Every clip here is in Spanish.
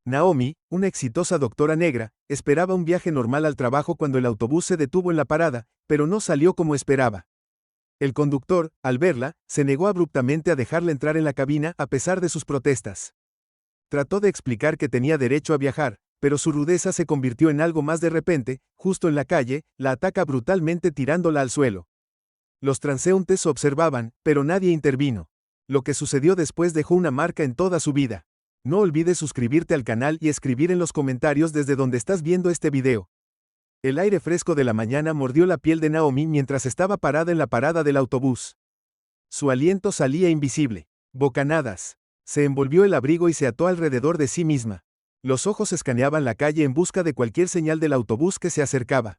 Naomi, una exitosa doctora negra, esperaba un viaje normal al trabajo cuando el autobús se detuvo en la parada, pero no salió como esperaba. El conductor, al verla, se negó abruptamente a dejarla entrar en la cabina a pesar de sus protestas. Trató de explicar que tenía derecho a viajar, pero su rudeza se convirtió en algo más. De repente, justo en la calle, la ataca brutalmente tirándola al suelo. Los transeúntes observaban, pero nadie intervino. Lo que sucedió después dejó una marca en toda su vida. No olvides suscribirte al canal y escribir en los comentarios desde donde estás viendo este video. El aire fresco de la mañana mordió la piel de Naomi mientras estaba parada en la parada del autobús. Su aliento salía invisible. Bocanadas. Se envolvió el abrigo y se ató alrededor de sí misma. Los ojos escaneaban la calle en busca de cualquier señal del autobús que se acercaba.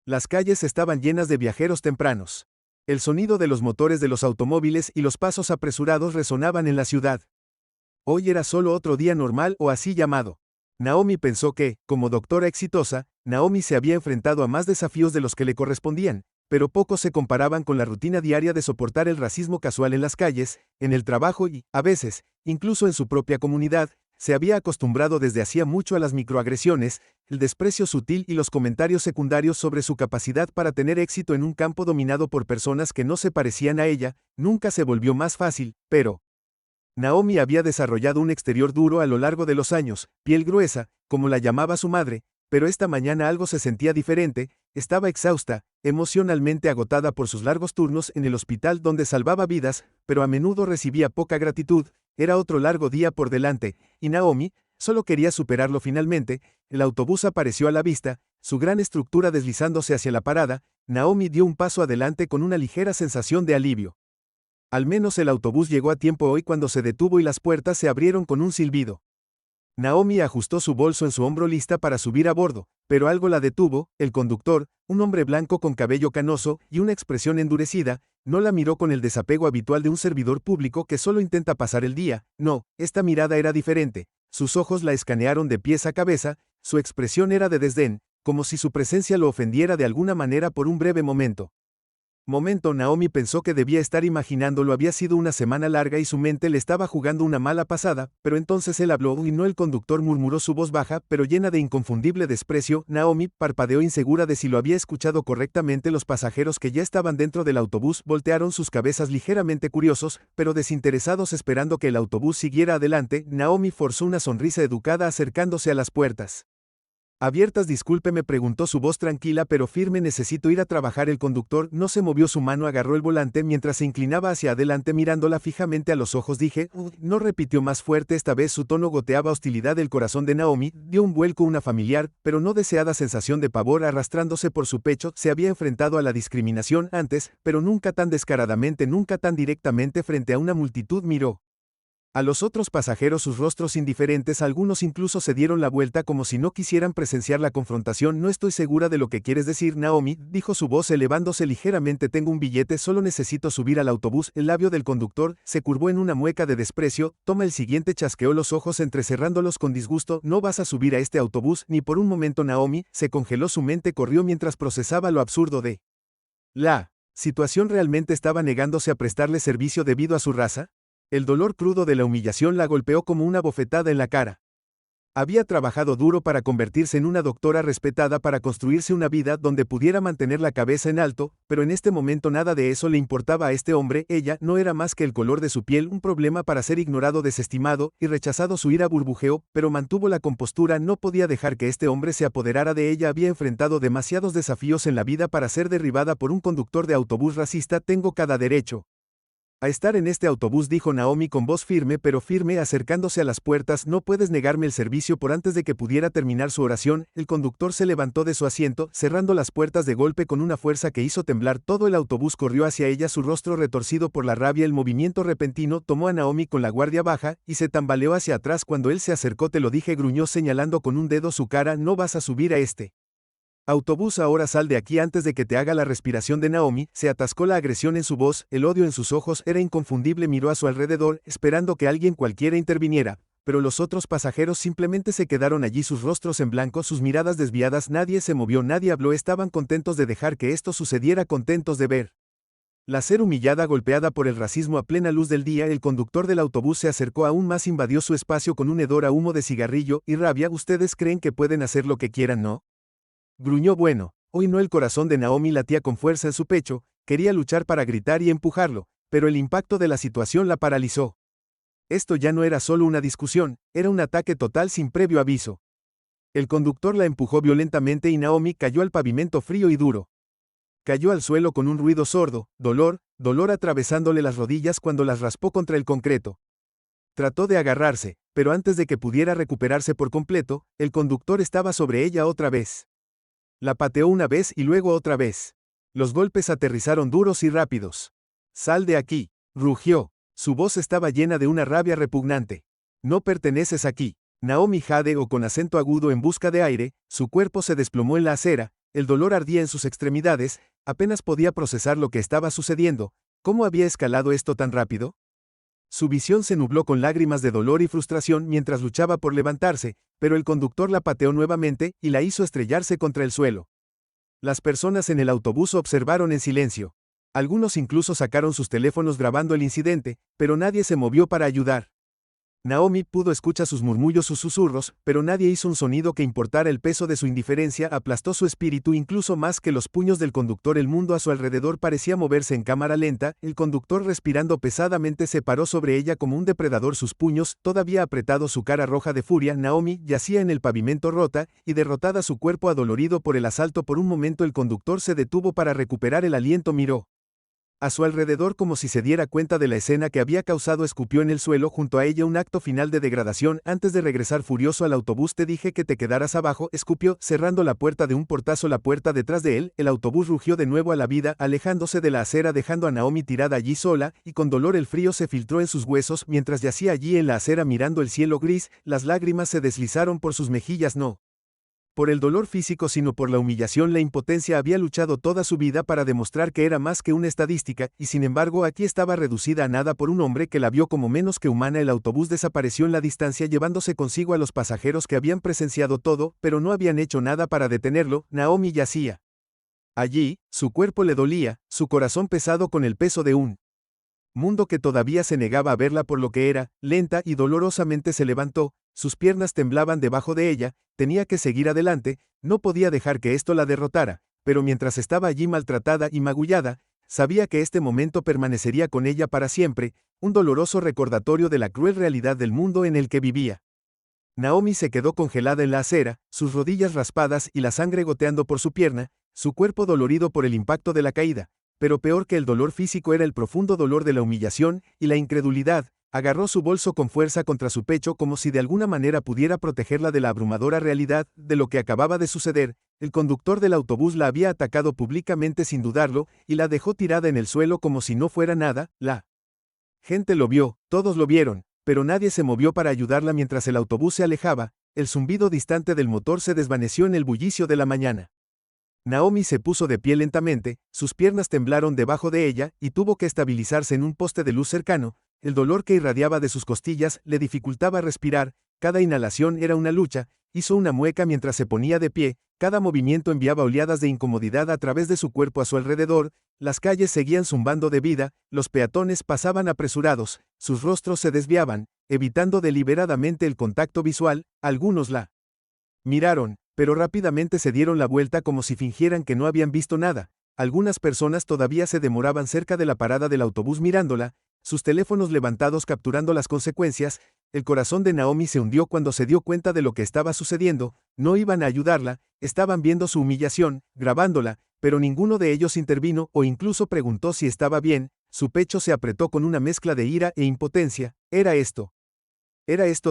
Las calles estaban llenas de viajeros tempranos. El sonido de los motores de los automóviles y los pasos apresurados resonaban en la ciudad. Hoy era solo otro día normal o así llamado. Naomi pensó que, como doctora exitosa, Naomi se había enfrentado a más desafíos de los que le correspondían, pero pocos se comparaban con la rutina diaria de soportar el racismo casual en las calles, en el trabajo y, a veces, incluso en su propia comunidad. Se había acostumbrado desde hacía mucho a las microagresiones, el desprecio sutil y los comentarios secundarios sobre su capacidad para tener éxito en un campo dominado por personas que no se parecían a ella. Nunca se volvió más fácil, pero Naomi había desarrollado un exterior duro a lo largo de los años, piel gruesa, como la llamaba su madre, pero esta mañana algo se sentía diferente. Estaba exhausta, emocionalmente agotada por sus largos turnos en el hospital donde salvaba vidas, pero a menudo recibía poca gratitud. Era otro largo día por delante, y Naomi solo quería superarlo finalmente. El autobús apareció a la vista, su gran estructura deslizándose hacia la parada. Naomi dio un paso adelante con una ligera sensación de alivio. Al menos el autobús llegó a tiempo hoy cuando se detuvo y las puertas se abrieron con un silbido. Naomi ajustó su bolso en su hombro lista para subir a bordo, pero algo la detuvo. El conductor, un hombre blanco con cabello canoso y una expresión endurecida, no la miró con el desapego habitual de un servidor público que solo intenta pasar el día. No, esta mirada era diferente. Sus ojos la escanearon de pies a cabeza, su expresión era de desdén, como si su presencia lo ofendiera de alguna manera por un breve momento. Naomi pensó que debía estar imaginándolo. Había sido una semana larga y su mente le estaba jugando una mala pasada, pero entonces él habló y no el conductor, murmuró su voz baja, pero llena de inconfundible desprecio. Naomi parpadeó insegura de si lo había escuchado correctamente. Los pasajeros que ya estaban dentro del autobús voltearon sus cabezas ligeramente curiosos, pero desinteresados esperando que el autobús siguiera adelante. Naomi forzó una sonrisa educada acercándose a las puertas. Abiertas. Discúlpeme, preguntó su voz tranquila pero firme, necesito ir a trabajar. El conductor no se movió, su mano agarró el volante mientras se inclinaba hacia adelante mirándola fijamente a los ojos. Dije, no, repitió más fuerte, esta vez su tono goteaba hostilidad. El corazón de Naomi dio un vuelco, una familiar, pero no deseada sensación de pavor arrastrándose por su pecho. Se había enfrentado a la discriminación antes, pero nunca tan descaradamente, nunca tan directamente frente a una multitud. Miró a los otros pasajeros, sus rostros indiferentes, algunos incluso se dieron la vuelta como si no quisieran presenciar la confrontación. No estoy segura de lo que quieres decir, Naomi, dijo su voz elevándose ligeramente. Tengo un billete, solo necesito subir al autobús. El labio del conductor se curvó en una mueca de desprecio. Toma el siguiente, chasqueó los ojos entrecerrándolos con disgusto. No vas a subir a este autobús, ni por un momento. Naomi se congeló, su mente corrió mientras procesaba lo absurdo de la situación. ¿Realmente estaba negándose a prestarle servicio debido a su raza? El dolor crudo de la humillación la golpeó como una bofetada en la cara. Había trabajado duro para convertirse en una doctora respetada, para construirse una vida donde pudiera mantener la cabeza en alto, pero en este momento nada de eso le importaba a este hombre. Ella no era más que el color de su piel, un problema para ser ignorado, desestimado y rechazado. Su ira burbujeó, pero mantuvo la compostura. No podía dejar que este hombre se apoderara de ella. Había enfrentado demasiados desafíos en la vida para ser derribada por un conductor de autobús racista. Tengo cada derecho a estar en este autobús, dijo Naomi con voz firme pero firme, acercándose a las puertas. No puedes negarme el servicio. Por antes de que pudiera terminar su oración, el conductor se levantó de su asiento, cerrando las puertas de golpe con una fuerza que hizo temblar todo el autobús. Corrió hacia ella, su rostro retorcido por la rabia. El movimiento repentino tomó a Naomi con la guardia baja y se tambaleó hacia atrás cuando él se acercó. Te lo dije, gruñó señalando con un dedo su cara. No vas a subir a este autobús ahora, sal de aquí antes de que te haga. La respiración de Naomi se atascó, la agresión en su voz, el odio en sus ojos era inconfundible. Miró a su alrededor, esperando que alguien cualquiera interviniera, pero los otros pasajeros simplemente se quedaron allí, sus rostros en blanco, sus miradas desviadas. Nadie se movió, nadie habló. Estaban contentos de dejar que esto sucediera, contentos de ver La ser humillada, golpeada por el racismo a plena luz del día, el conductor del autobús se acercó aún más, invadió su espacio con un hedor a humo de cigarrillo y rabia. Ustedes creen que pueden hacer lo que quieran, ¿no? Gruñó. Bueno, hoy no. El corazón de Naomi latía con fuerza en su pecho, quería luchar para gritar y empujarlo, pero el impacto de la situación la paralizó. Esto ya no era solo una discusión, era un ataque total sin previo aviso. El conductor la empujó violentamente y Naomi cayó al pavimento frío y duro. Cayó al suelo con un ruido sordo, dolor atravesándole las rodillas cuando las raspó contra el concreto. Trató de agarrarse, pero antes de que pudiera recuperarse por completo, el conductor estaba sobre ella otra vez. La pateó una vez y luego otra vez. Los golpes aterrizaron duros y rápidos. «Sal de aquí», rugió. Su voz estaba llena de una rabia repugnante. «No perteneces aquí». Naomi jadeó con acento agudo en busca de aire, su cuerpo se desplomó en la acera, el dolor ardía en sus extremidades, apenas podía procesar lo que estaba sucediendo. ¿Cómo había escalado esto tan rápido? Su visión se nubló con lágrimas de dolor y frustración mientras luchaba por levantarse, pero el conductor la pateó nuevamente y la hizo estrellarse contra el suelo. Las personas en el autobús observaron en silencio. Algunos incluso sacaron sus teléfonos grabando el incidente, pero nadie se movió para ayudar. Naomi pudo escuchar sus murmullos, sus susurros, pero nadie hizo un sonido que importara. El peso de su indiferencia aplastó su espíritu incluso más que los puños del conductor. El mundo a su alrededor parecía moverse en cámara lenta. El conductor, respirando pesadamente, se paró sobre ella como un depredador, sus puños todavía apretados, su cara roja de furia. Naomi yacía en el pavimento, rota y derrotada, su cuerpo adolorido por el asalto. Por un momento el conductor se detuvo para recuperar el aliento, miró a su alrededor como si se diera cuenta de la escena que había causado. Escupió en el suelo junto a ella, un acto final de degradación. Antes de regresar furioso al autobús, te dije que te quedaras abajo, escupió, cerrando la puerta de un portazo la puerta detrás de él. El autobús rugió de nuevo a la vida, alejándose de la acera, dejando a Naomi tirada allí sola, y con dolor el frío se filtró en sus huesos mientras yacía allí en la acera mirando el cielo gris. Las lágrimas se deslizaron por sus mejillas, no por el dolor físico sino por la humillación, la impotencia. Había luchado toda su vida para demostrar que era más que una estadística, y sin embargo aquí estaba reducida a nada por un hombre que la vio como menos que humana. El autobús desapareció en la distancia, llevándose consigo a los pasajeros que habían presenciado todo, pero no habían hecho nada para detenerlo. Naomi yacía allí, su cuerpo le dolía, su corazón pesado con el peso de un mundo que todavía se negaba a verla por lo que era. Lenta y dolorosamente se levantó, sus piernas temblaban debajo de ella, tenía que seguir adelante, no podía dejar que esto la derrotara, pero mientras estaba allí maltratada y magullada, sabía que este momento permanecería con ella para siempre, un doloroso recordatorio de la cruel realidad del mundo en el que vivía. Naomi se quedó congelada en la acera, sus rodillas raspadas y la sangre goteando por su pierna, su cuerpo dolorido por el impacto de la caída. Pero peor que el dolor físico era el profundo dolor de la humillación y la incredulidad. Agarró su bolso con fuerza contra su pecho como si de alguna manera pudiera protegerla de la abrumadora realidad de lo que acababa de suceder. El conductor del autobús la había atacado públicamente sin dudarlo y la dejó tirada en el suelo como si no fuera nada. La gente lo vio, todos lo vieron, pero nadie se movió para ayudarla mientras el autobús se alejaba. El zumbido distante del motor se desvaneció en el bullicio de la mañana. Naomi se puso de pie lentamente, sus piernas temblaron debajo de ella y tuvo que estabilizarse en un poste de luz cercano. El dolor que irradiaba de sus costillas le dificultaba respirar, cada inhalación era una lucha. Hizo una mueca mientras se ponía de pie, cada movimiento enviaba oleadas de incomodidad a través de su cuerpo. A su alrededor, las calles seguían zumbando de vida, los peatones pasaban apresurados, sus rostros se desviaban, evitando deliberadamente el contacto visual. Algunos la miraron, pero rápidamente se dieron la vuelta como si fingieran que no habían visto nada. Algunas personas todavía se demoraban cerca de la parada del autobús mirándola, sus teléfonos levantados capturando las consecuencias. El corazón de Naomi se hundió cuando se dio cuenta de lo que estaba sucediendo. No iban a ayudarla, estaban viendo su humillación, grabándola, pero ninguno de ellos intervino o incluso preguntó si estaba bien. Su pecho se apretó con una mezcla de ira e impotencia. ¿Era esto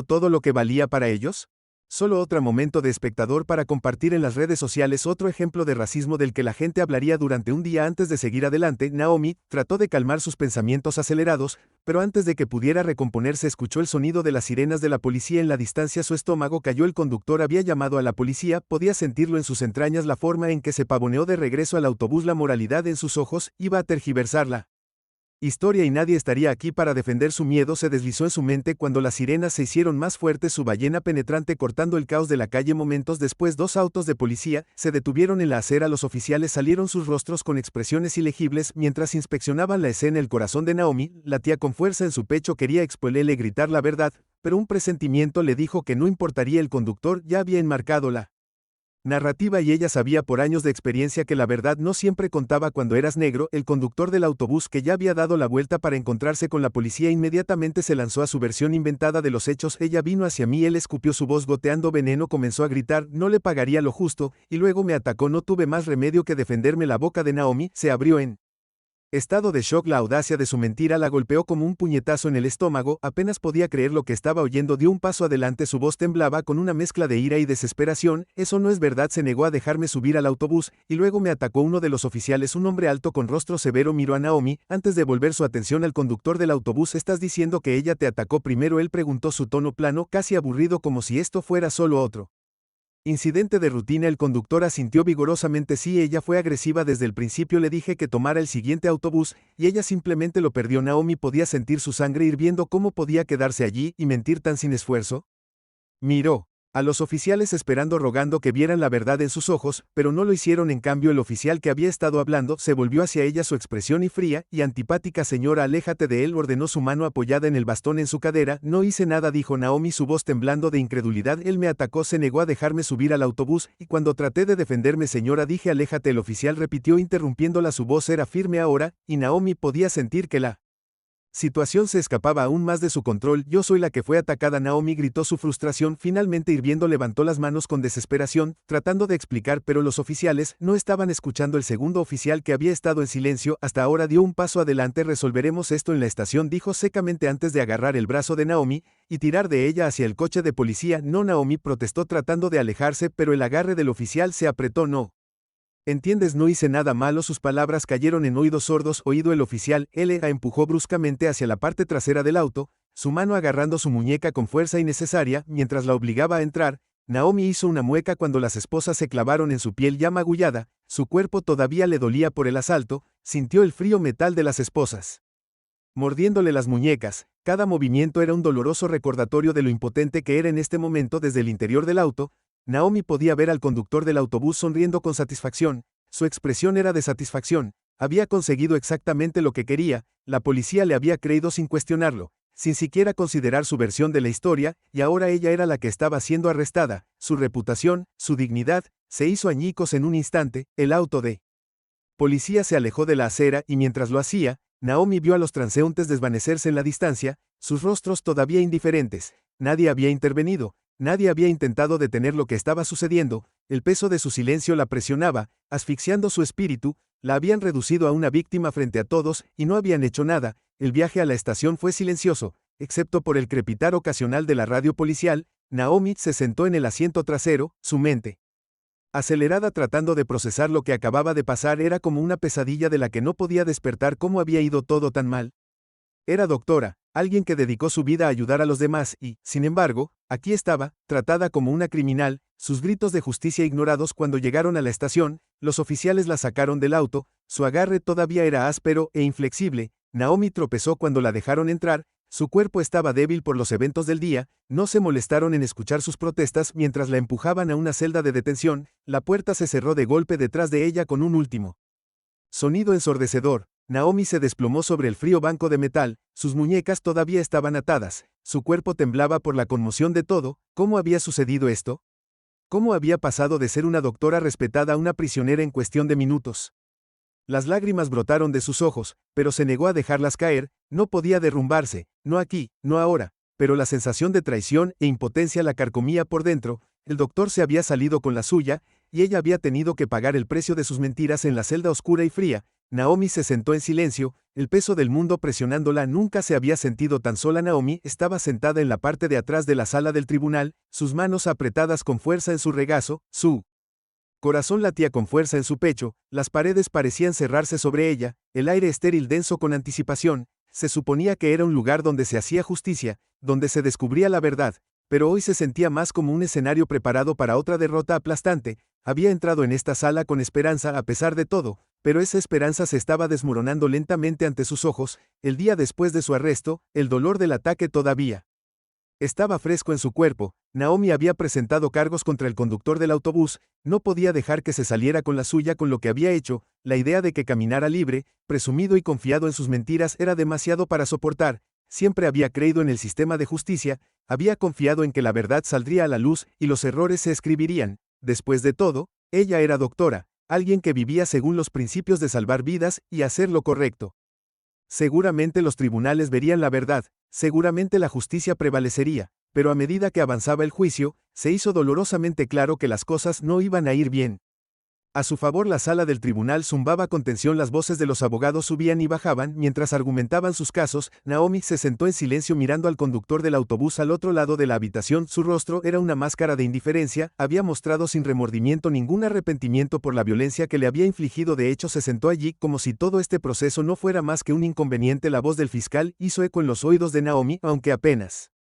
todo lo que valía para ellos? Solo otro momento de espectador para compartir en las redes sociales, otro ejemplo de racismo del que la gente hablaría durante un día. Antes de seguir adelante, Naomi trató de calmar sus pensamientos acelerados, pero antes de que pudiera recomponerse escuchó el sonido de las sirenas de la policía en la distancia. Su estómago cayó. El conductor había llamado a la policía, podía sentirlo en sus entrañas. La forma en que se pavoneó de regreso al autobús, la moralidad en sus ojos, iba a tergiversarla Historia y nadie estaría aquí para defender su miedo se deslizó en su mente cuando las sirenas se hicieron más fuertes, su ballena penetrante cortando el caos de la calle. Momentos después, dos autos de policía se detuvieron en la acera. Los oficiales salieron, sus rostros con expresiones ilegibles mientras inspeccionaban la escena. El corazón de Naomi latía con fuerza en su pecho, quería explotarle, gritar la verdad, pero un presentimiento le dijo que no importaría. El conductor ya había enmarcado la narrativa y ella sabía por años de experiencia que la verdad no siempre contaba cuando eras negro. El conductor del autobús, que ya había dado la vuelta para encontrarse con la policía, inmediatamente se lanzó a su versión inventada de los hechos. Ella vino hacia mí, él escupió su voz goteando veneno, comenzó a gritar, no le pagaría lo justo, y luego me atacó. No tuve más remedio que defenderme. La boca de Naomi se abrió en estado de shock. La audacia de su mentira la golpeó como un puñetazo en el estómago, apenas podía creer lo que estaba oyendo. Dio un paso adelante, su voz temblaba con una mezcla de ira y desesperación. Eso no es verdad. Se negó a dejarme subir al autobús, y luego me atacó. Uno de los oficiales, un hombre alto con rostro severo, miró a Naomi, antes de volver su atención al conductor del autobús. ¿Estás diciendo que ella te atacó primero?, él preguntó, su tono plano, casi aburrido, como si esto fuera solo otro incidente de rutina. El conductor asintió vigorosamente. Sí, ella fue agresiva desde el principio. Le dije que tomara el siguiente autobús, y ella simplemente lo perdió. Naomi podía sentir su sangre hirviendo. ¿Cómo podía quedarse allí y mentir tan sin esfuerzo? Miró a los oficiales esperando, rogando que vieran la verdad en sus ojos, pero no lo hicieron. En cambio, el oficial que había estado hablando se volvió hacia ella, su expresión y fría y antipática. Señora, aléjate de él, ordenó, su mano apoyada en el bastón en su cadera. No hice nada, dijo Naomi, su voz temblando de incredulidad. Él me atacó, se negó a dejarme subir al autobús, y cuando traté de defenderme, señora, dije aléjate. El oficial repitió, interrumpiéndola, su voz era firme ahora, y Naomi podía sentir que la situación se escapaba aún más de su control. Yo soy la que fue atacada, Naomi gritó, su frustración finalmente hirviendo. Levantó las manos con desesperación, tratando de explicar, pero los oficiales no estaban escuchando. El segundo oficial, que había estado en silencio hasta ahora, dio un paso adelante. Resolveremos esto en la estación, dijo secamente antes de agarrar el brazo de Naomi y tirar de ella hacia el coche de policía. No, Naomi protestó tratando de alejarse, pero el agarre del oficial se apretó. No entiendes, no hice nada malo. Sus palabras cayeron en oídos sordos. Oído el oficial, él la empujó bruscamente hacia la parte trasera del auto, su mano agarrando su muñeca con fuerza innecesaria, mientras la obligaba a entrar. Naomi hizo una mueca cuando las esposas se clavaron en su piel ya magullada, su cuerpo todavía le dolía por el asalto, sintió el frío metal de las esposas mordiéndole las muñecas. Cada movimiento era un doloroso recordatorio de lo impotente que era en este momento. Desde el interior del auto, Naomi podía ver al conductor del autobús sonriendo con satisfacción. Su expresión era de satisfacción. Había conseguido exactamente lo que quería. La policía le había creído sin cuestionarlo, sin siquiera considerar su versión de la historia, y ahora ella era la que estaba siendo arrestada. Su reputación, su dignidad, se hizo añicos en un instante. El auto de policía se alejó de la acera, y mientras lo hacía, Naomi vio a los transeúntes desvanecerse en la distancia, sus rostros todavía indiferentes. Nadie había intervenido, nadie había intentado detener lo que estaba sucediendo. El peso de su silencio la presionaba, asfixiando su espíritu. La habían reducido a una víctima frente a todos, y no habían hecho nada. El viaje a la estación fue silencioso, excepto por el crepitar ocasional de la radio policial. Naomi se sentó en el asiento trasero, su mente acelerada, tratando de procesar lo que acababa de pasar. Era como una pesadilla de la que no podía despertar. ¿Cómo había ido todo tan mal? Era doctora, alguien que dedicó su vida a ayudar a los demás y, sin embargo, aquí estaba, tratada como una criminal. Sus gritos de justicia ignorados. Cuando llegaron a la estación, los oficiales la sacaron del auto. Su agarre todavía era áspero e inflexible. Naomi tropezó cuando la dejaron entrar. Su cuerpo estaba débil por los eventos del día. No se molestaron en escuchar sus protestas mientras la empujaban a una celda de detención. La puerta se cerró de golpe detrás de ella con un último sonido ensordecedor. Naomi se desplomó sobre el frío banco de metal. Sus muñecas todavía estaban atadas. Su cuerpo temblaba por la conmoción de todo. ¿Cómo había sucedido esto? ¿Cómo había pasado de ser una doctora respetada a una prisionera en cuestión de minutos? Las lágrimas brotaron de sus ojos, pero se negó a dejarlas caer. No podía derrumbarse, no aquí, no ahora, pero la sensación de traición e impotencia la carcomía por dentro. El doctor se había salido con la suya, y ella había tenido que pagar el precio de sus mentiras en la celda oscura y fría. Naomi se sentó en silencio, el peso del mundo presionándola. Nunca se había sentido tan sola. Naomi estaba sentada en la parte de atrás de la sala del tribunal, sus manos apretadas con fuerza en su regazo, su corazón latía con fuerza en su pecho. Las paredes parecían cerrarse sobre ella, el aire estéril denso con anticipación. Se suponía que era un lugar donde se hacía justicia, donde se descubría la verdad, pero hoy se sentía más como un escenario preparado para otra derrota aplastante. Había entrado en esta sala con esperanza a pesar de todo, Pero esa esperanza se estaba desmoronando lentamente ante sus ojos. El día después de su arresto, el dolor del ataque todavía estaba fresco en su cuerpo. Naomi había presentado cargos contra el conductor del autobús, no podía dejar que se saliera con la suya con lo que había hecho. La idea de que caminara libre, presumido y confiado en sus mentiras era demasiado para soportar. Siempre había creído en el sistema de justicia, había confiado en que la verdad saldría a la luz y los errores se escribirían. Después de todo, ella era doctora, alguien que vivía según los principios de salvar vidas y hacer lo correcto. Seguramente los tribunales verían la verdad, seguramente la justicia prevalecería, pero a medida que avanzaba el juicio, se hizo dolorosamente claro que las cosas no iban a ir bien. A su favor, la sala del tribunal zumbaba con tensión, las voces de los abogados subían y bajaban mientras argumentaban sus casos. Naomi se sentó en silencio mirando al conductor del autobús al otro lado de la habitación. Su rostro era una máscara de indiferencia, había mostrado sin remordimiento ningún arrepentimiento por la violencia que le había infligido. De hecho, se sentó allí como si todo este proceso no fuera más que un inconveniente. La voz del fiscal hizo eco en los oídos de Naomi, aunque apenas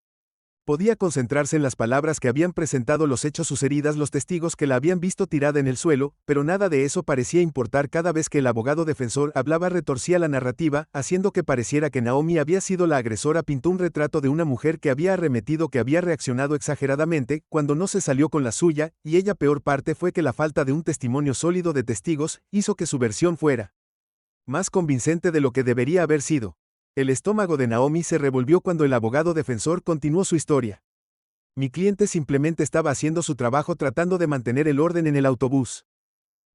podía concentrarse en las palabras que habían presentado los hechos, sus heridas, los testigos que la habían visto tirada en el suelo, pero nada de eso parecía importar. Cada vez que el abogado defensor hablaba retorcía la narrativa, haciendo que pareciera que Naomi había sido la agresora. Pintó un retrato de una mujer que había arremetido, que había reaccionado exageradamente cuando no se salió con la suya, y ella. Peor parte fue que la falta de un testimonio sólido de testigos hizo que su versión fuera más convincente de lo que debería haber sido. El estómago de Naomi se revolvió cuando el abogado defensor continuó su historia. Mi cliente simplemente estaba haciendo su trabajo, tratando de mantener el orden en el autobús.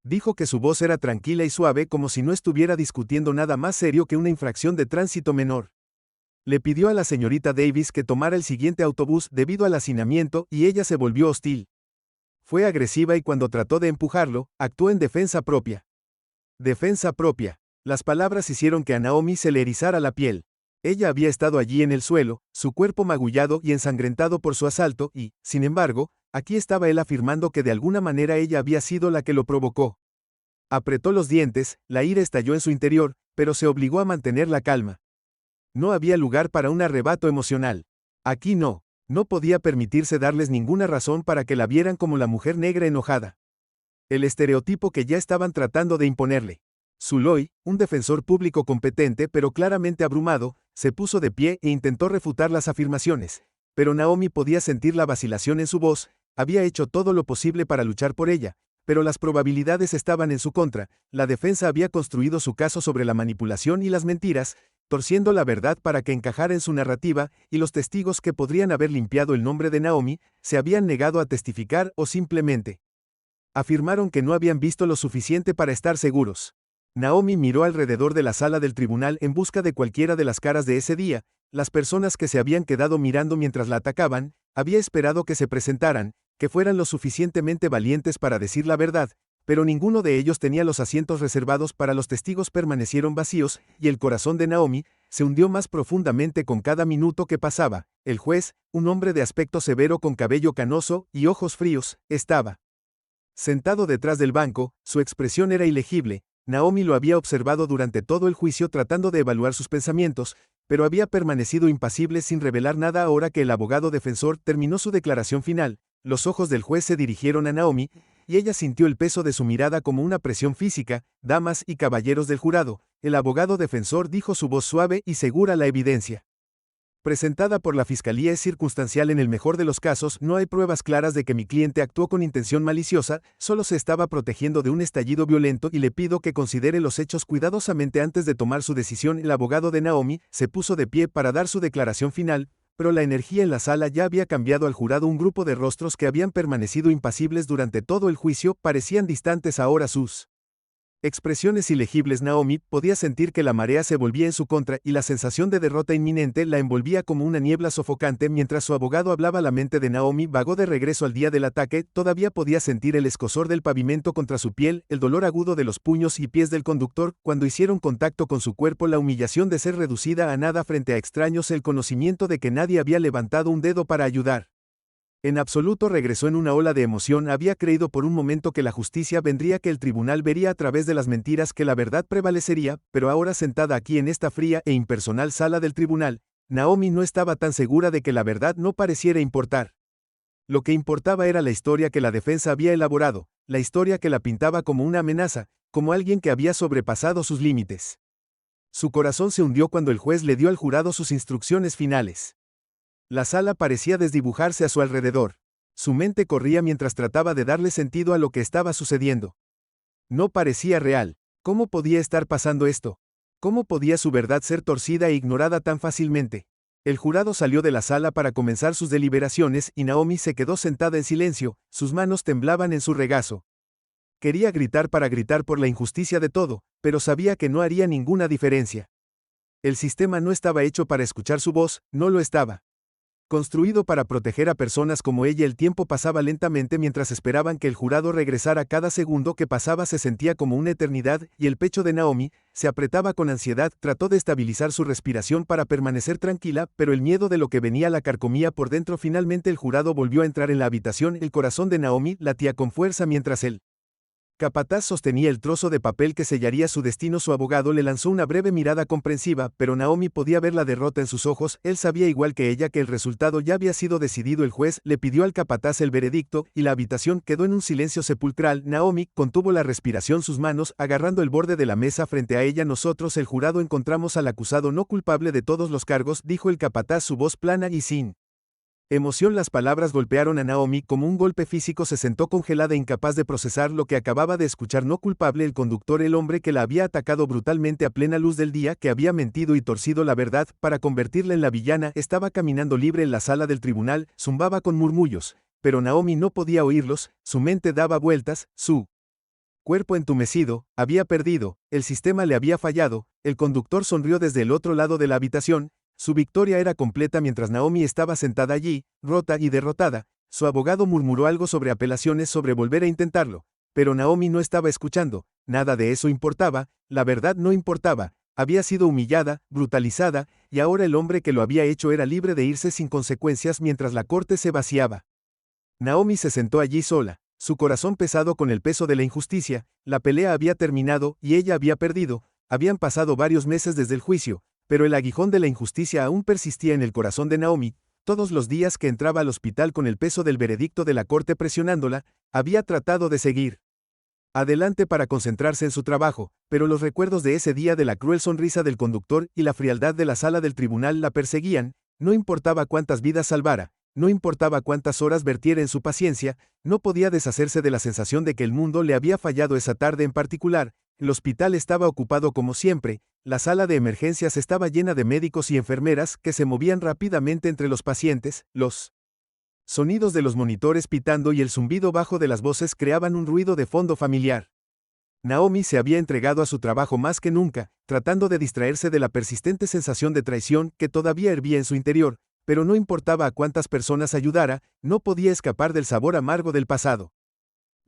Dijo que su voz era tranquila y suave, como si no estuviera discutiendo nada más serio que una infracción de tránsito menor. Le pidió a la señorita Davis que tomara el siguiente autobús debido al hacinamiento, y ella se volvió hostil. Fue agresiva y cuando trató de empujarlo, actuó en defensa propia. Defensa propia. Las palabras hicieron que a Naomi se le erizara la piel. Ella había estado allí en el suelo, su cuerpo magullado y ensangrentado por su asalto, y, sin embargo, aquí estaba él afirmando que de alguna manera ella había sido la que lo provocó. Apretó los dientes, la ira estalló en su interior, pero se obligó a mantener la calma. No había lugar para un arrebato emocional. Aquí no. No podía permitirse darles ninguna razón para que la vieran como la mujer negra enojada. El estereotipo que ya estaban tratando de imponerle. Suloy, un defensor público competente pero claramente abrumado, se puso de pie e intentó refutar las afirmaciones, pero Naomi podía sentir la vacilación en su voz. Había hecho todo lo posible para luchar por ella, pero las probabilidades estaban en su contra. La defensa había construido su caso sobre la manipulación y las mentiras, torciendo la verdad para que encajara en su narrativa, y los testigos que podrían haber limpiado el nombre de Naomi se habían negado a testificar o simplemente afirmaron que no habían visto lo suficiente para estar seguros. Naomi miró alrededor de la sala del tribunal en busca de cualquiera de las caras de ese día. Las personas que se habían quedado mirando mientras la atacaban, había esperado que se presentaran, que fueran lo suficientemente valientes para decir la verdad, pero ninguno de ellos tenía los asientos reservados para los testigos. Permanecieron vacíos, y el corazón de Naomi se hundió más profundamente con cada minuto que pasaba. El juez, un hombre de aspecto severo con cabello canoso y ojos fríos, estaba sentado detrás del banco. Su expresión era ilegible. Naomi lo había observado durante todo el juicio tratando de evaluar sus pensamientos, pero había permanecido impasible sin revelar nada. Ahora que el abogado defensor terminó su declaración final, los ojos del juez se dirigieron a Naomi, y ella sintió el peso de su mirada como una presión física. Damas y caballeros del jurado, el abogado defensor dijo, su voz suave y segura, la evidencia presentada por la fiscalía es circunstancial. En el mejor de los casos, no hay pruebas claras de que mi cliente actuó con intención maliciosa, solo se estaba protegiendo de un estallido violento, y le pido que considere los hechos cuidadosamente antes de tomar su decisión. El abogado de Naomi se puso de pie para dar su declaración final, pero la energía en la sala ya había cambiado al jurado. Un grupo de rostros que habían permanecido impasibles durante todo el juicio parecían distantes ahora. Sus expresiones ilegibles. Naomi podía sentir que la marea se volvía en su contra, y la sensación de derrota inminente la envolvía como una niebla sofocante. Mientras su abogado hablaba, la mente de Naomi vagó de regreso al día del ataque. Todavía podía sentir el escozor del pavimento contra su piel, el dolor agudo de los puños y pies del conductor cuando hicieron contacto con su cuerpo, la humillación de ser reducida a nada frente a extraños, el conocimiento de que nadie había levantado un dedo para ayudar. En absoluto. Regresó en una ola de emoción. Había creído por un momento que la justicia vendría, que el tribunal vería a través de las mentiras, que la verdad prevalecería, pero ahora, sentada aquí en esta fría e impersonal sala del tribunal, Naomi no estaba tan segura de que la verdad no pareciera importar. Lo que importaba era la historia que la defensa había elaborado, la historia que la pintaba como una amenaza, como alguien que había sobrepasado sus límites. Su corazón se hundió cuando el juez le dio al jurado sus instrucciones finales. La sala parecía desdibujarse a su alrededor. Su mente corría mientras trataba de darle sentido a lo que estaba sucediendo. No parecía real. ¿Cómo podía estar pasando esto? ¿Cómo podía su verdad ser torcida e ignorada tan fácilmente? El jurado salió de la sala para comenzar sus deliberaciones y Naomi se quedó sentada en silencio, sus manos temblaban en su regazo. Quería gritar por la injusticia de todo, pero sabía que no haría ninguna diferencia. El sistema no estaba hecho para escuchar su voz, no lo estaba. Construido para proteger a personas como ella, el tiempo pasaba lentamente mientras esperaban que el jurado regresara. Cada segundo que pasaba se sentía como una eternidad, y el pecho de Naomi se apretaba con ansiedad. Trató de estabilizar su respiración para permanecer tranquila, pero el miedo de lo que venía la carcomía por dentro. Finalmente el jurado volvió a entrar en la habitación. El corazón de Naomi latía con fuerza mientras él capataz sostenía el trozo de papel que sellaría su destino. Su abogado le lanzó una breve mirada comprensiva, pero Naomi podía ver la derrota en sus ojos. Él sabía igual que ella que el resultado ya había sido decidido. El juez le pidió al capataz el veredicto, y la habitación quedó en un silencio sepulcral. Naomi contuvo la respiración, sus manos agarrando el borde de la mesa frente a ella. Nosotros, el jurado, encontramos al acusado no culpable de todos los cargos, dijo el capataz, su voz plana y sin emoción. Las palabras golpearon a Naomi como un golpe físico. Se sentó congelada, incapaz de procesar lo que acababa de escuchar. No culpable. El conductor, el hombre que la había atacado brutalmente a plena luz del día, que había mentido y torcido la verdad para convertirla en la villana, estaba caminando libre en la sala del tribunal. Zumbaba con murmullos, pero Naomi no podía oírlos. Su mente daba vueltas, su cuerpo entumecido, había perdido, el sistema le había fallado. El conductor sonrió desde el otro lado de la habitación. Su victoria era completa mientras Naomi estaba sentada allí, rota y derrotada. Su abogado murmuró algo sobre apelaciones, sobre volver a intentarlo. Pero Naomi no estaba escuchando, nada de eso importaba, la verdad no importaba. Había sido humillada, brutalizada, y ahora el hombre que lo había hecho era libre de irse sin consecuencias mientras la corte se vaciaba. Naomi se sentó allí sola, su corazón pesado con el peso de la injusticia. La pelea había terminado y ella había perdido. Habían pasado varios meses desde el juicio, pero el aguijón de la injusticia aún persistía en el corazón de Naomi. Todos los días que entraba al hospital con el peso del veredicto de la corte presionándola, había tratado de seguir adelante para concentrarse en su trabajo, pero los recuerdos de ese día, de la cruel sonrisa del conductor y la frialdad de la sala del tribunal, la perseguían. No importaba cuántas vidas salvara, no importaba cuántas horas vertiera en su paciencia, no podía deshacerse de la sensación de que el mundo le había fallado esa tarde en particular. El hospital estaba ocupado como siempre. La sala de emergencias estaba llena de médicos y enfermeras que se movían rápidamente entre los pacientes. Los sonidos de los monitores pitando y el zumbido bajo de las voces creaban un ruido de fondo familiar. Naomi se había entregado a su trabajo más que nunca, tratando de distraerse de la persistente sensación de traición que todavía hervía en su interior, pero no importaba a cuántas personas ayudara, no podía escapar del sabor amargo del pasado.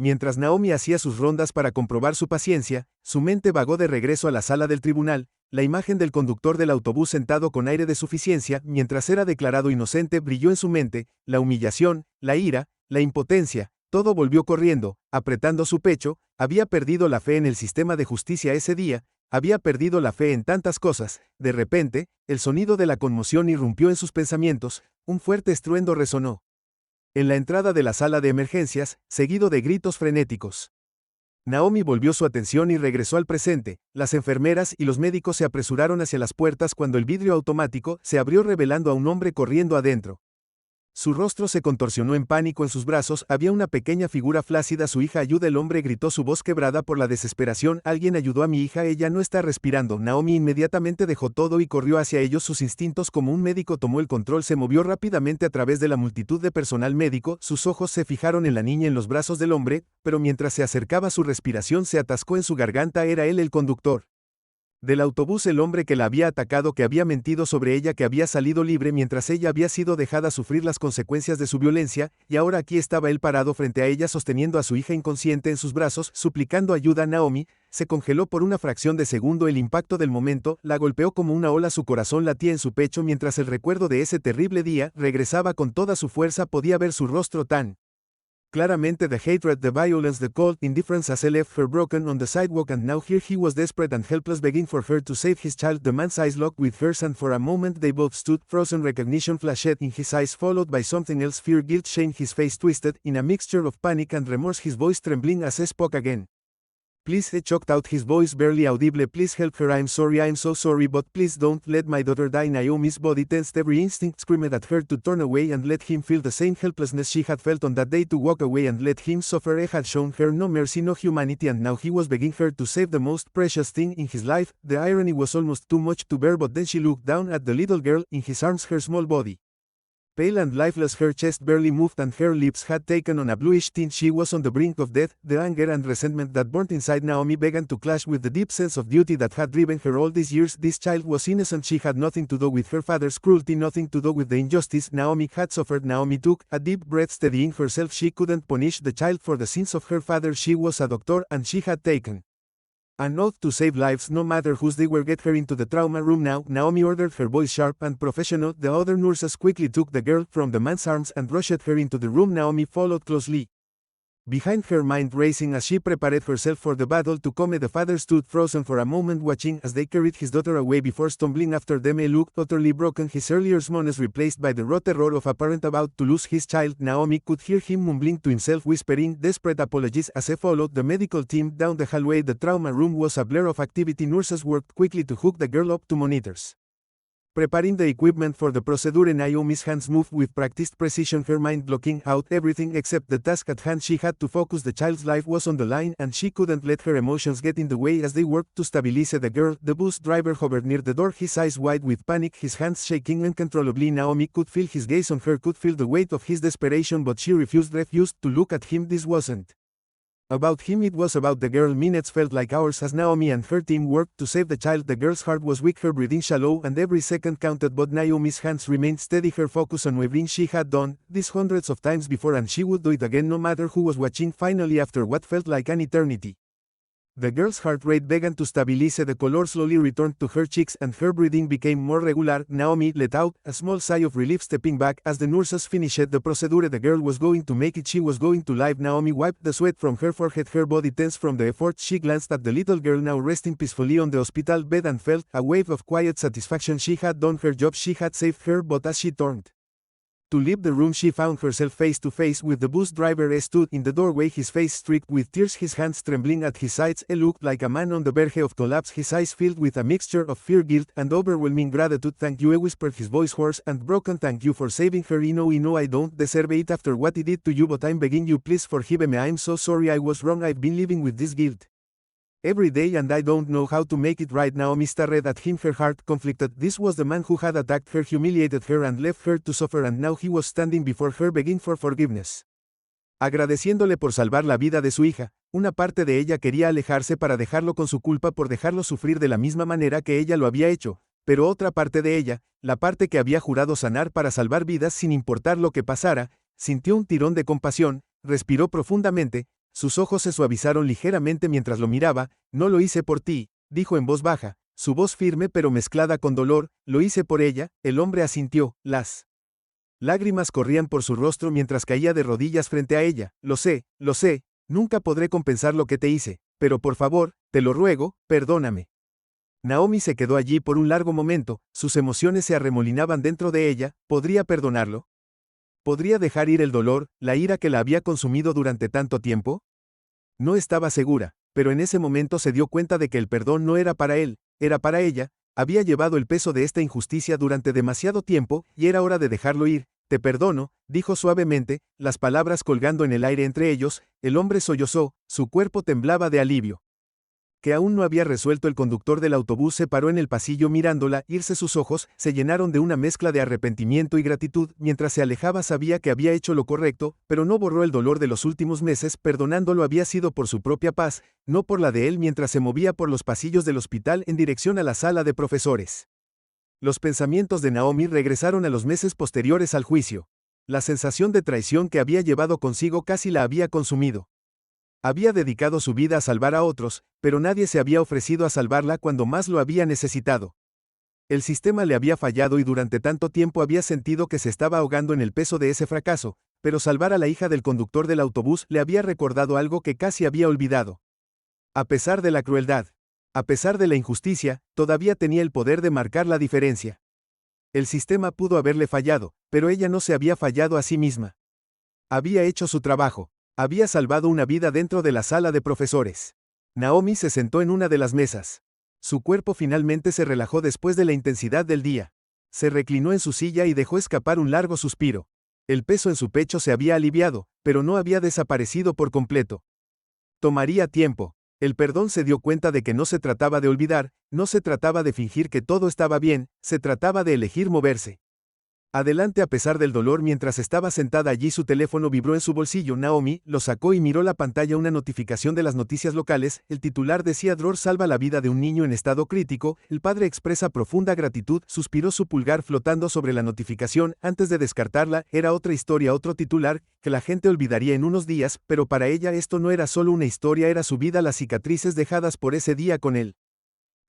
Mientras Naomi hacía sus rondas para comprobar su paciencia, su mente vagó de regreso a la sala del tribunal. La imagen del conductor del autobús sentado con aire de suficiencia mientras era declarado inocente brilló en su mente. La humillación, la ira, la impotencia, todo volvió corriendo, apretando su pecho. Había perdido la fe en el sistema de justicia ese día, había perdido la fe en tantas cosas. De repente, el sonido de la conmoción irrumpió en sus pensamientos. Un fuerte estruendo resonó en la entrada de la sala de emergencias, seguido de gritos frenéticos. Naomi volvió su atención y regresó al presente. Las enfermeras y los médicos se apresuraron hacia las puertas cuando el vidrio automático se abrió revelando a un hombre corriendo adentro. Su rostro se contorsionó en pánico. En sus brazos había una pequeña figura flácida. Su hija, ayuda. El hombre gritó, su voz quebrada por la desesperación. Alguien ayudó a mi hija, ella no está respirando. Naomi inmediatamente dejó todo y corrió hacia ellos. Sus instintos como un médico tomó el control. Se movió rápidamente a través de la multitud de personal médico. Sus ojos se fijaron en la niña en los brazos del hombre, pero mientras se acercaba su respiración se atascó en su garganta. Era él, el conductor del autobús, el hombre que la había atacado, que había mentido sobre ella, que había salido libre mientras ella había sido dejada sufrir las consecuencias de su violencia, y ahora aquí estaba él parado frente a ella sosteniendo a su hija inconsciente en sus brazos, suplicando ayuda. Naomi se congeló por una fracción de segundo. El impacto del momento la golpeó como una ola. Su corazón latía en su pecho mientras el recuerdo de ese terrible día regresaba con toda su fuerza. Podía ver su rostro tan claramente, the hatred, the violence, the cold indifference as he left her broken on the sidewalk, and now here he was desperate and helpless, begging for her to save his child. The man's eyes locked with hers, and for a moment they both stood, frozen. Recognition flashed in his eyes, followed by something else, fear, guilt, shame. His face twisted in a mixture of panic and remorse, his voice trembling as he spoke again. Please, he choked out his voice barely audible. Please help her. I'm so sorry, but please don't let my daughter die. Naomi's body tensed, every instinct screamed at her to turn away and let him feel the same helplessness she had felt on that day, to walk away and let him suffer. He had shown her no mercy, no humanity, and now he was begging her to save the most precious thing in his life. The irony was almost too much to bear, but then she looked down at the little girl in his arms, her small body pale and lifeless, her chest barely moved and her lips had taken on a bluish tint. She was on the brink of death. The anger and resentment that burned inside Naomi began to clash with the deep sense of duty that had driven her all these years. This child was innocent. She had nothing to do with her father's cruelty, nothing to do with the injustice Naomi had suffered. Naomi took a deep breath, steadying herself. She couldn't punish the child for the sins of her father. She was a doctor and she had taken an oath to save lives, no matter whose they were. Get her into the trauma room now, Naomi ordered, her voice sharp and professional. The other nurses quickly took the girl from the man's arms and rushed her into the room. Naomi followed closely behind, her mind racing as she prepared herself for the battle to come. The father stood frozen for a moment, watching as they carried his daughter away before stumbling after them. He looked utterly broken, his earlier smugness replaced by the raw terror of a parent about to lose his child. Naomi could hear him mumbling to himself, whispering desperate apologies as he followed the medical team down the hallway. The trauma room was a blur of activity. Nurses worked quickly to hook the girl up to monitors, preparing the equipment for the procedure. Naomi's hands moved with practiced precision, her mind blocking out everything except the task at hand. She had to focus. The child's life was on the line and she couldn't let her emotions get in the way as they worked to stabilize the girl. The bus driver hovered near the door, his eyes wide with panic, his hands shaking uncontrollably. Naomi could feel his gaze on her, could feel the weight of his desperation, but she refused to look at him. This wasn't about him, it was about the girl. Minutes felt like hours as Naomi and her team worked to save the child. The girl's heart was weak, her breathing shallow, and every second counted, but Naomi's hands remained steady, her focus on everything. She had done this hundreds of times before and she would do it again no matter who was watching. Finally, after what felt like an eternity, the girl's heart rate began to stabilize, the color slowly returned to her cheeks and her breathing became more regular. Naomi let out a small sigh of relief, stepping back as the nurses finished the procedure. The girl was going to make it, she was going to live. Naomi wiped the sweat from her forehead, her body tense from the effort. She glanced at the little girl now resting peacefully on the hospital bed and felt a wave of quiet satisfaction. She had done her job, she had saved her, but as she turned to leave the room, she found herself face to face with the bus driver. He stood in the doorway, his face streaked with tears, his hands trembling at his sides. He looked like a man on the verge of collapse, his eyes filled with a mixture of fear, guilt, and overwhelming gratitude. Thank you, he whispered, his voice hoarse and broken. Thank you for saving her. You know I don't deserve it after what he did to you, but I'm begging you, please forgive me. I'm so sorry, I was wrong. I've been living with this guilt every day and I don't know how to make it right. Naomi stared at him, her heart conflicted. This was the man who had attacked her, humiliated her and left her to suffer, and now he was standing before her begging for forgiveness, agradeciéndole por salvar la vida de su hija. Una parte de ella quería alejarse para dejarlo con su culpa por dejarlo sufrir de la misma manera que ella lo había hecho, pero otra parte de ella, la parte que había jurado sanar para salvar vidas sin importar lo que pasara, sintió un tirón de compasión, respiró profundamente. Sus ojos se suavizaron ligeramente mientras lo miraba. No lo hice por ti, dijo en voz baja, su voz firme pero mezclada con dolor. Lo hice por ella. El hombre asintió. Las lágrimas corrían por su rostro mientras caía de rodillas frente a ella. Lo sé, nunca podré compensar lo que te hice, pero por favor, te lo ruego, perdóname. Naomi se quedó allí por un largo momento, sus emociones se arremolinaban dentro de ella. ¿Podría perdonarlo? ¿Podría dejar ir el dolor, la ira que la había consumido durante tanto tiempo? No estaba segura, pero en ese momento se dio cuenta de que el perdón no era para él, era para ella. Había llevado el peso de esta injusticia durante demasiado tiempo y era hora de dejarlo ir. Te perdono, dijo suavemente, las palabras colgando en el aire entre ellos. El hombre sollozó, su cuerpo temblaba de alivio que aún no había resuelto. El conductor del autobús se paró en el pasillo mirándola irse. Sus ojos se llenaron de una mezcla de arrepentimiento y gratitud. Mientras se alejaba sabía que había hecho lo correcto, pero no borró el dolor de los últimos meses. Perdonándolo había sido por su propia paz, no por la de él. Mientras se movía por los pasillos del hospital en dirección a la sala de profesores, los pensamientos de Naomi regresaron a los meses posteriores al juicio. La sensación de traición que había llevado consigo casi la había consumido. Había dedicado su vida a salvar a otros, pero nadie se había ofrecido a salvarla cuando más lo había necesitado. El sistema le había fallado y durante tanto tiempo había sentido que se estaba ahogando en el peso de ese fracaso, pero salvar a la hija del conductor del autobús le había recordado algo que casi había olvidado. A pesar de la crueldad, a pesar de la injusticia, todavía tenía el poder de marcar la diferencia. El sistema pudo haberle fallado, pero ella no se había fallado a sí misma. Había hecho su trabajo. Había salvado una vida dentro de la sala de profesores. Naomi se sentó en una de las mesas. Su cuerpo finalmente se relajó después de la intensidad del día. Se reclinó en su silla y dejó escapar un largo suspiro. El peso en su pecho se había aliviado, pero no había desaparecido por completo. Tomaría tiempo. El perdón se dio cuenta de que no se trataba de olvidar, no se trataba de fingir que todo estaba bien, se trataba de elegir moverse. Adelante a pesar del dolor. Mientras estaba sentada allí, su teléfono vibró en su bolsillo. Naomi lo sacó y miró la pantalla. Una notificación de las noticias locales. El titular decía: Dror salva la vida de un niño en estado crítico. El padre expresa profunda gratitud. Suspiró, su pulgar flotando sobre la notificación. Antes de descartarla, era otra historia, otro titular, que la gente olvidaría en unos días, pero para ella esto no era solo una historia, era su vida. Las cicatrices dejadas por ese día con él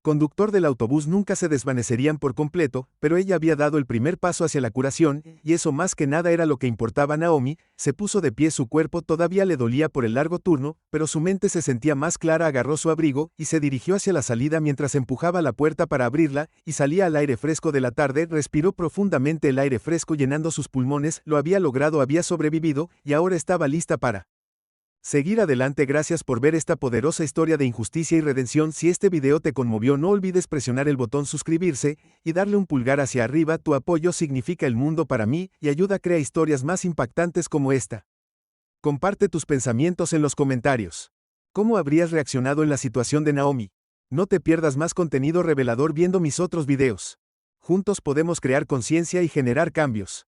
conductor del autobús nunca se desvanecerían por completo, pero ella había dado el primer paso hacia la curación, y eso más que nada era lo que importaba a Naomi. Se puso de pie, su cuerpo todavía le dolía por el largo turno, pero su mente se sentía más clara. Agarró su abrigo, y se dirigió hacia la salida mientras empujaba la puerta para abrirla, y salía al aire fresco de la tarde. Respiró profundamente el aire fresco llenando sus pulmones. Lo había logrado, había sobrevivido, y ahora estaba lista para seguir adelante. Gracias por ver esta poderosa historia de injusticia y redención. Si este video te conmovió, no olvides presionar el botón suscribirse y darle un pulgar hacia arriba. Tu apoyo significa el mundo para mí y ayuda a crear historias más impactantes como esta. Comparte tus pensamientos en los comentarios. ¿Cómo habrías reaccionado en la situación de Naomi? No te pierdas más contenido revelador viendo mis otros videos. Juntos podemos crear conciencia y generar cambios.